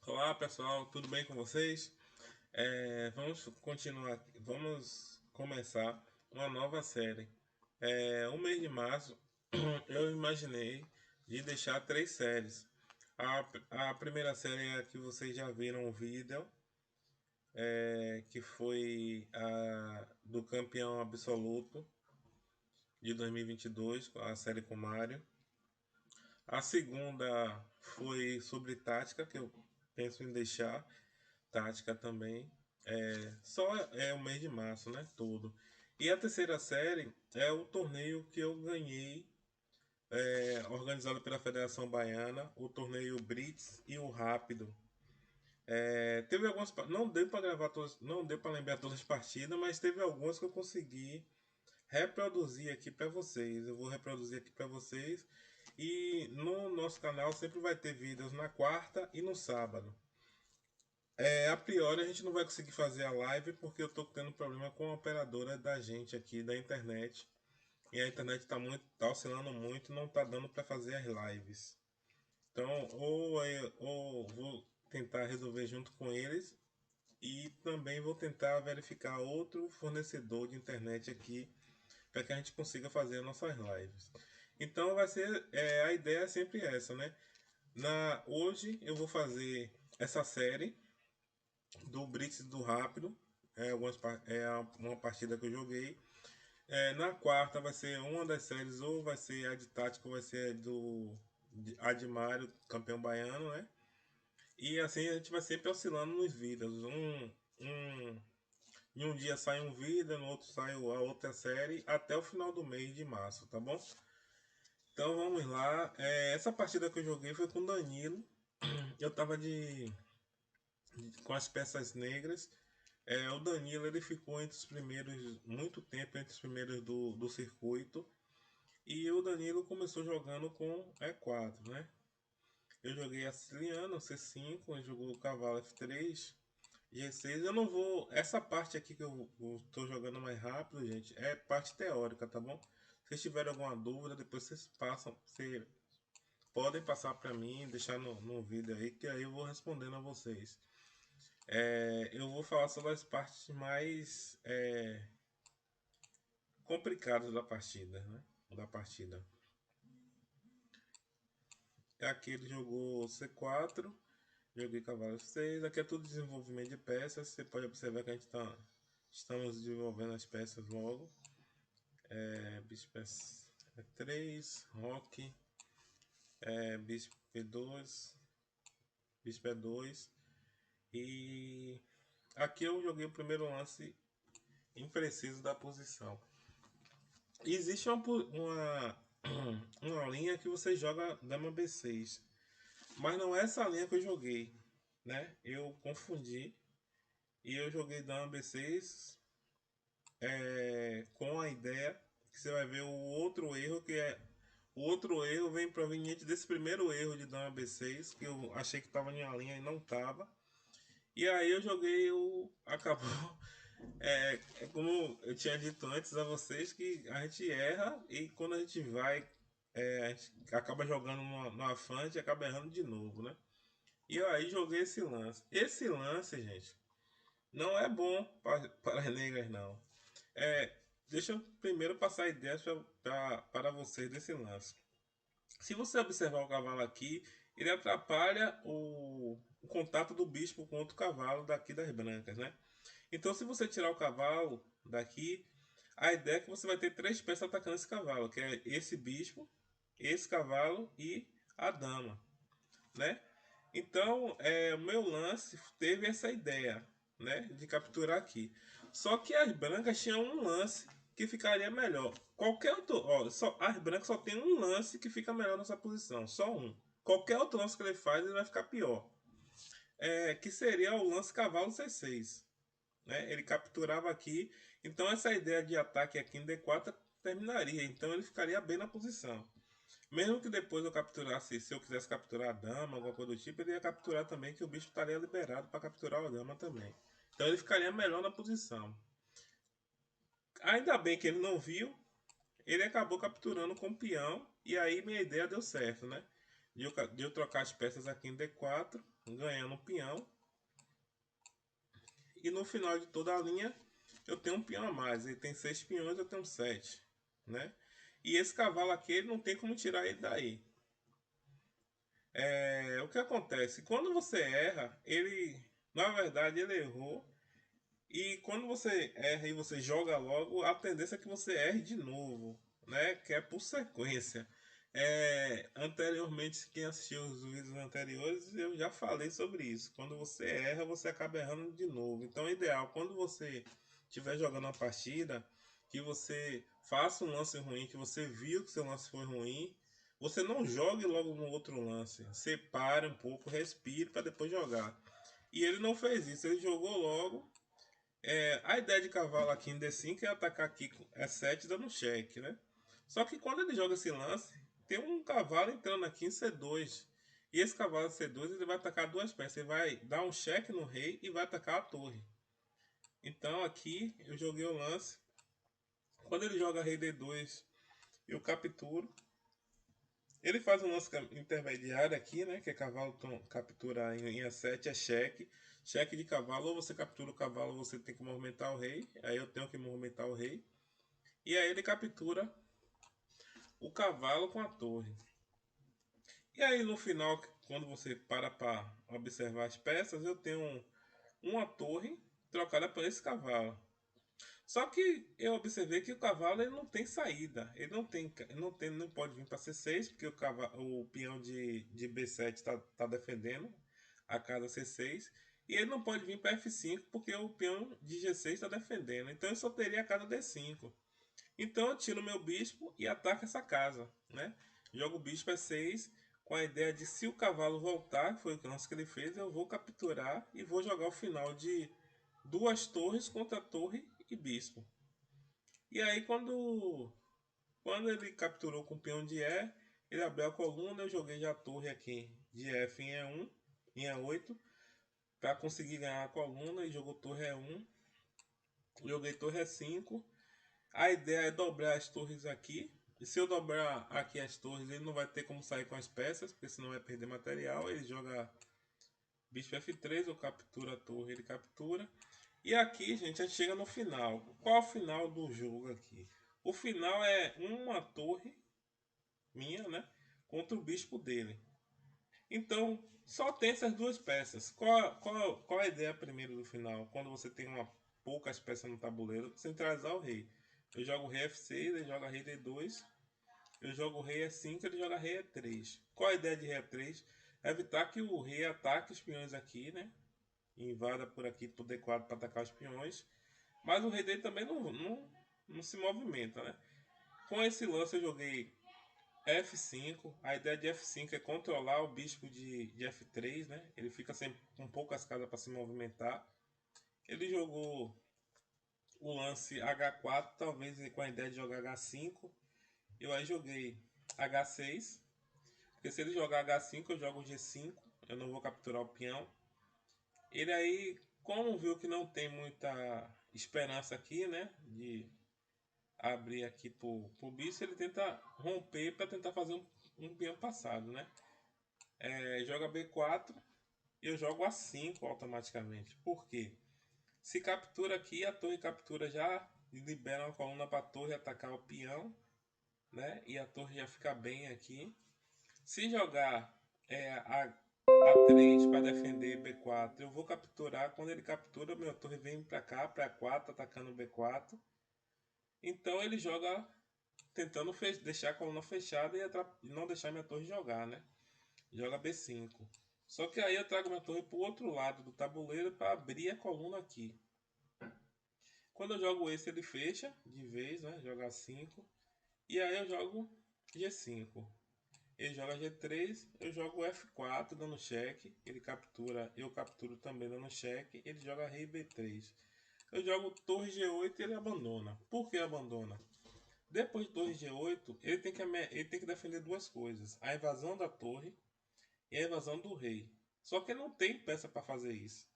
Olá pessoal, tudo bem com vocês? Vamos continuar, vamos começar uma nova série. O mês de março eu imaginei de deixar três séries. A primeira série é a que vocês já viram o vídeo, que foi a do campeão absoluto de 2022, a série com Mario. A segunda foi sobre tática, que eu penso em deixar. Tática também. Só é o mês de março, né? Todo. E a terceira série é o torneio que eu ganhei, organizado pela Federação Baiana, o torneio Brits e o Rápido. Teve algumas, não deu para gravar todas, não deu para lembrar todas as partidas, mas teve algumas que eu consegui reproduzir aqui para vocês. Eu vou reproduzir aqui para vocês. E no nosso canal sempre vai ter vídeos na quarta e no sábado. A priori a gente não vai conseguir fazer a live porque eu tô tendo problema com a operadora da gente aqui da internet. E a internet tá oscilando muito, não tá dando para fazer as lives. Então, ou vou tentar resolver junto com eles e também vou tentar verificar outro fornecedor de internet aqui para que a gente consiga fazer as nossas lives. Então vai ser, a ideia é sempre essa, né? Hoje eu vou fazer essa série do Brits do Rápido. Uma partida que eu joguei. Na quarta vai ser uma das séries, ou vai ser a de tática, ou vai ser a de Mário, campeão baiano, né? E assim a gente vai sempre oscilando nos vídeos. Em um dia sai um vídeo, no outro sai a outra série, até o final do mês de março, tá bom? Então vamos lá. Essa partida que eu joguei foi com o Danilo. Eu tava com as peças negras. O Danilo ele ficou entre os primeiros, muito tempo entre os primeiros do circuito. E o Danilo começou jogando com E4, né? Eu joguei a Siciliano, C5, ele jogou o cavalo F3, G6. Eu não vou. Essa parte aqui que eu estou jogando mais rápido, gente, é parte teórica, tá bom? Se vocês tiverem alguma dúvida, depois vocês podem passar para mim, deixar no vídeo aí, que aí eu vou respondendo a vocês. Eu vou falar sobre as partes mais complicadas da partida, né? Da partida. Aqui ele jogou C4, joguei cavalo F6. Aqui é tudo desenvolvimento de peças. Você pode observar que a gente estamos desenvolvendo as peças logo. Bispo E3, roque, bispo P2, bispo E2. E aqui eu joguei o primeiro lance impreciso da posição. Existe uma linha que você joga dama B6, mas não é essa linha que eu joguei, né? Eu confundi e eu joguei dama B6 com a ideia que você vai ver o outro erro, o outro erro vem proveniente desse primeiro erro de dama B6, que eu achei que estava em uma linha e não estava. E aí eu joguei o acabou. Como eu tinha dito antes a vocês, que a gente erra e quando a gente vai, a gente acaba jogando no afã, a gente acaba errando de novo, né? E eu aí joguei esse lance. Esse lance, gente, não é bom para as negras, não. É, Deixa eu primeiro passar ideias para vocês desse lance. Se você observar o cavalo aqui, ele atrapalha o contato do bispo com outro cavalo daqui das brancas, né? Então, se você tirar o cavalo daqui, a ideia é que você vai ter três peças atacando esse cavalo, que é esse bispo, esse cavalo e a dama, né? Então, o meu lance teve essa ideia, né, de capturar aqui. Só que as brancas tinham um lance que ficaria melhor. Qualquer outro, ó, as brancas só tem um lance que fica melhor nessa posição, só um. Qualquer outro lance que ele faz, ele vai ficar pior. Que seria o lance cavalo C6, né? Ele capturava aqui, então essa ideia de ataque aqui em D4 terminaria, então ele ficaria bem na posição. Mesmo que depois eu capturasse, se eu quisesse capturar a dama, alguma coisa do tipo, ele ia capturar também, que o bicho estaria liberado para capturar a dama também. Então ele ficaria melhor na posição. Ainda bem que ele não viu, ele acabou capturando com o peão, e aí minha ideia deu certo, né? de eu trocar as peças aqui em D4, ganhando um peão. E no final de toda a linha, eu tenho um peão a mais. Ele tem 6 peões, eu tenho 7, né? E esse cavalo aqui, ele não tem como tirar ele daí. O que acontece? Quando você erra, na verdade, ele errou. E quando você erra e você joga logo, a tendência é que você erre de novo, né? Que é por sequência. Anteriormente, quem assistiu os vídeos anteriores, eu já falei sobre isso. Quando você erra, você acaba errando de novo. Então, é ideal, quando você estiver jogando uma partida, que você faça um lance ruim, que você viu que seu lance foi ruim, você não jogue logo no outro lance. Separe um pouco, respire para depois jogar. E ele não fez isso, ele jogou logo. A ideia de cavalo aqui em D5 é atacar aqui com E7 dando cheque, né? Só que quando ele joga esse lance, tem um cavalo entrando aqui em C2. E esse cavalo C2 ele vai atacar duas peças. Ele vai dar um cheque no rei e vai atacar a torre. Então aqui eu joguei o lance. Quando ele joga rei D2, eu capturo. Ele faz um lance intermediário aqui, né? Que é cavalo captura em E7, é cheque. Cheque de cavalo, ou você captura o cavalo, você tem que movimentar o rei. Aí eu tenho que movimentar o rei. E aí ele captura o cavalo com a torre. E aí no final, quando você para observar as peças, eu tenho uma torre trocada por esse cavalo. Só que eu observei que o cavalo ele não tem saída. Ele não pode vir para C6, porque o peão de B7 está defendendo a casa C6. E ele não pode vir para F5, porque o peão de G6 está defendendo. Então eu só teria a casa D5. Então eu tiro meu bispo e ataco essa casa, né? Jogo o bispo E6 com a ideia de, se o cavalo voltar, que foi o lance que ele fez, eu vou capturar e vou jogar o final de duas torres contra torre e bispo. E aí quando ele capturou com o peão de E, ele abriu a coluna, eu joguei já a torre aqui de F em E1, em E8, para conseguir ganhar a coluna, e jogou torre E1, joguei torre E5. A ideia é dobrar as torres aqui. E se eu dobrar aqui as torres, ele não vai ter como sair com as peças, porque senão vai perder material. Ele joga bispo F3, eu captura a torre, ele captura. E aqui, gente, a gente chega no final. Qual é o final do jogo aqui? O final é uma torre minha, né? Contra o bispo dele. Então, só tem essas duas peças. Qual a ideia primeiro do final? Quando você tem poucas peças no tabuleiro, centralizar o rei. Eu jogo rei F6, ele joga rei D2. Eu jogo rei E5, ele joga rei E3. Qual a ideia de rei E3? É evitar que o rei ataque os peões aqui, né? Invada por aqui pro D4 para atacar os peões. Mas o rei dele também não se movimenta, né? Com esse lance eu joguei F5. A ideia de F5 é controlar o bispo de F3, né? Ele fica sempre com poucas casas para se movimentar. Ele jogou o lance H4, talvez com a ideia de jogar H5. Eu aí joguei H6. Porque se ele jogar H5, eu jogo G5. Eu não vou capturar o peão. Ele aí, como viu que não tem muita esperança aqui, né? De abrir aqui pro bispo, ele tenta romper para tentar fazer um peão passado, né? Joga B4 e eu jogo A5 automaticamente. Por quê? Se captura aqui, a torre captura já libera uma coluna para a torre atacar o peão, né? E a torre já fica bem aqui. Se jogar A3 para defender B4, eu vou capturar. Quando ele captura, meu torre vem para cá, para A4, atacando B4. Então ele joga tentando deixar a coluna fechada e não deixar minha torre jogar, né? Joga B5. Só que aí eu trago minha torre para o outro lado do tabuleiro para abrir a coluna aqui. Quando eu jogo esse, ele fecha de vez, né? Joga 5. E aí eu jogo G5. Ele joga G3, eu jogo F4 dando cheque. Ele captura, eu capturo também dando cheque. Ele joga rei B3. Eu jogo torre G8 e ele abandona. Por que abandona? Depois de torre G8, ele tem que defender duas coisas: a invasão da torre e a invasão do rei. Só que ele não tem peça para fazer isso.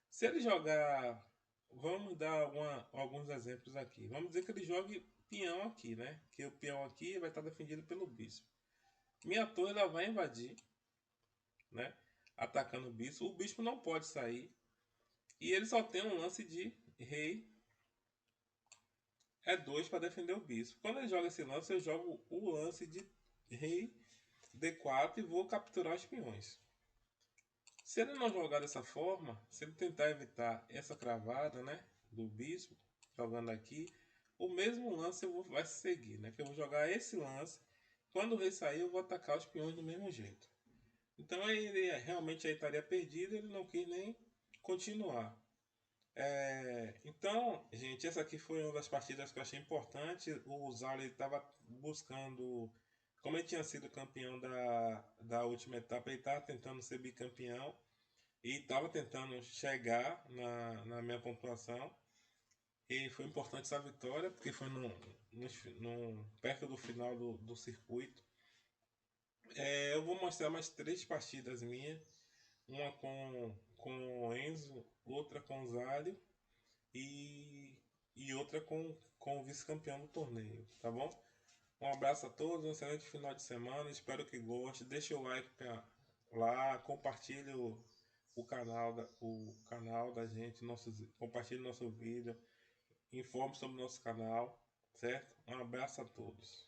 Se ele jogar, vamos dar alguns exemplos aqui. Vamos dizer que ele jogue peão aqui, né? Que o peão aqui vai estar defendido pelo bispo. Minha torre ela vai invadir, né? Atacando o bispo. O bispo não pode sair. E ele só tem um lance de rei E2 para defender o bispo. Quando ele joga esse lance, eu jogo o lance de rei D4 e vou capturar os peões. Se ele não jogar dessa forma, se ele tentar evitar essa cravada, né, do bispo, jogando aqui, o mesmo lance vai seguir, né? Que eu vou jogar esse lance. Quando o rei sair, eu vou atacar os peões do mesmo jeito. Então ele realmente aí estaria perdido, ele não quis nem continuar. Então, gente, essa aqui foi uma das partidas que eu achei importante. O Zali estava buscando, como ele tinha sido campeão da última etapa, ele estava tentando ser bicampeão e estava tentando chegar na minha pontuação. E foi importante essa vitória, porque foi perto do final do circuito. Eu vou mostrar mais 3 partidas minhas. Uma com o Enzo, outra com o Zálio e outra com o vice-campeão do torneio, tá bom? Um abraço a todos, um excelente final de semana, espero que goste. Deixa o like lá, compartilhe o canal da gente, compartilhe nosso vídeo, informe sobre o nosso canal, certo? Um abraço a todos.